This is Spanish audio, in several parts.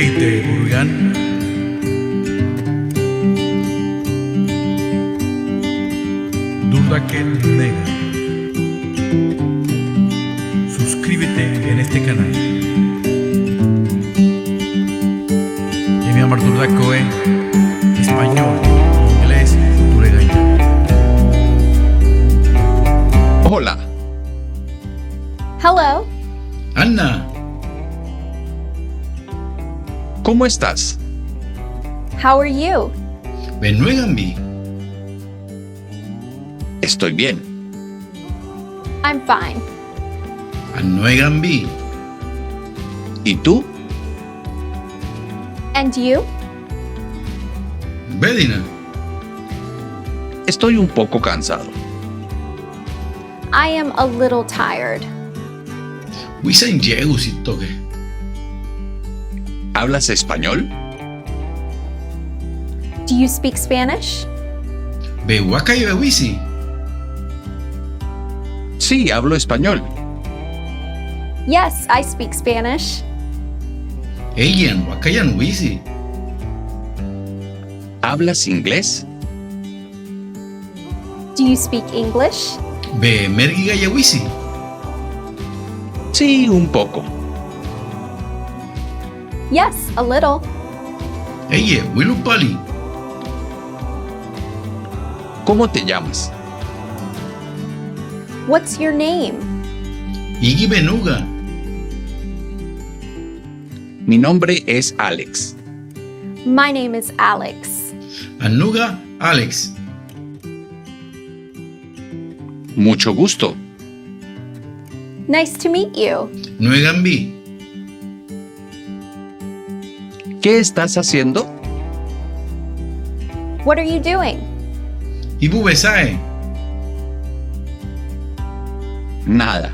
suscríbete, Burwigan. DURDAGGEDnega. Suscríbete en este canal. Y mi amor DuleGaya, Español, Inglés, DuleGaya. Hola. Hello. Anna, ¿Cómo estás? How are you? bennuegambi. Estoy bien. I'm fine. Annuegambi. ¿Y tú? And you? Bedina. Estoy un poco cansado. I am a little tired. Wisan llego si toque. ¿Hablas español? Do you speak Spanish? Bewaka y bewisi. Sí, hablo español. Yes, I speak Spanish. Eyan, wakayan wisi. ¿Hablas inglés? Do you speak English? Be mergiga ya wisi. Sí, un poco. Yes, a little. Eye, wilupali. ¿Cómo te llamas? What's your name? Igi benuga. Mi nombre es Alex. My name is Alex. Anuga, Alex. Mucho gusto. Nice to meet you. Nuegambi. ¿Qué estás haciendo? What are you doing? Ibu besae. Nada.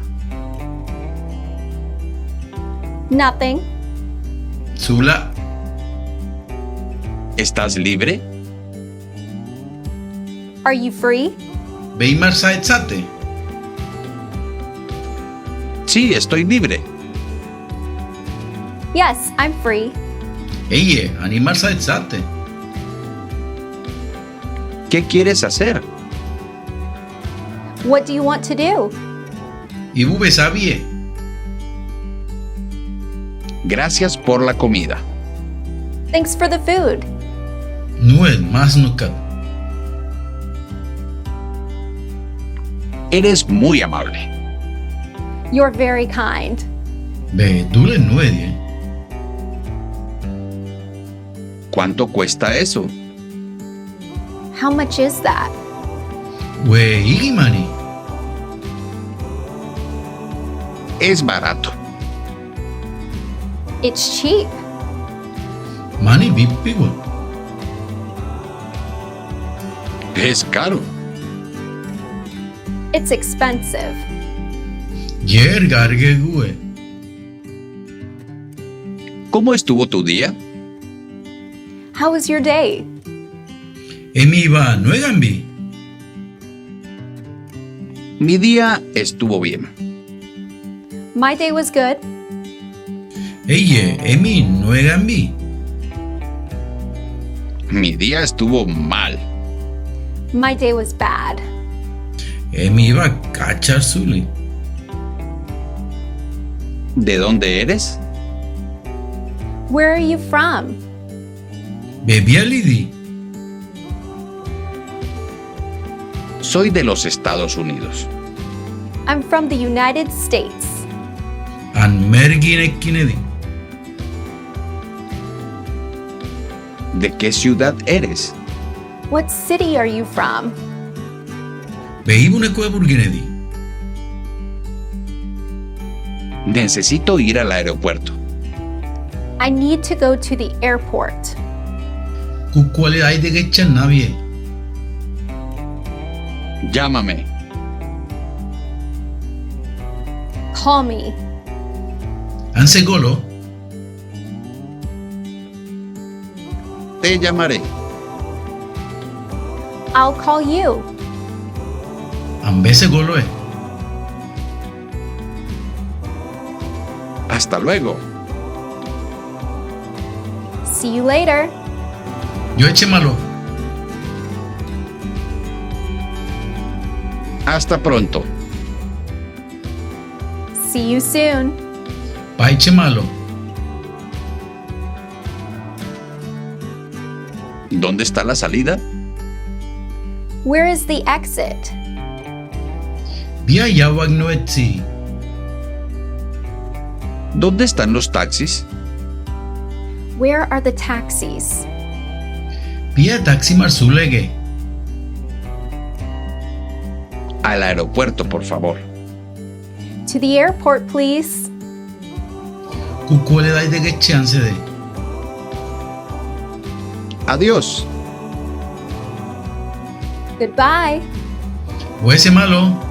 Nothing. Sula. ¿Estás libre? Are you free? Beimar saetzate. Sí, estoy libre. Yes, I'm free. Eye, animar saetzate. ¿Qué quieres hacer? What do you want to do? Ibu besabie. Gracias por la comida. Thanks for the food. Nued más nukat. Eres muy amable. You're very kind. Be dule nuedie. ¿Cuánto cuesta eso? How much is that? We igi mani. Es barato. It's cheap. Mani bippigo. Es caro. It's expensive. Yer garge gue. ¿Cómo estuvo tu día? How was your day? Emi va nuegambi. Mi día estuvo bien. My day was good. Eye, emi nuegambi. Mi día estuvo mal. My day was bad. Emi va cachar suli. ¿De dónde eres? Where are you from? Bebia lidi. Soy de los Estados Unidos. I'm from the United States. An mergine kinedi. ¿De qué ciudad eres? What city are you from? Beibune kue burginedi. Necesito ir al aeropuerto. I need to go to the airport. Kukuale hay de gechan navie. Llámame. Call me. Anse golo. Te llamaré. I'll call you. Ambese golo e. Hasta luego. See you later. Yo eche malo. Hasta pronto. See you soon. Pa eche malo. ¿Dónde está la salida? Where is the exit? Bia yawag no etsi. ¿Dónde están los taxis? Where are the taxis? Bia taxi marsulege. Al aeropuerto, por favor. To the airport, please. Kukuele dai de que chance de. Adiós. Goodbye. O ese malo.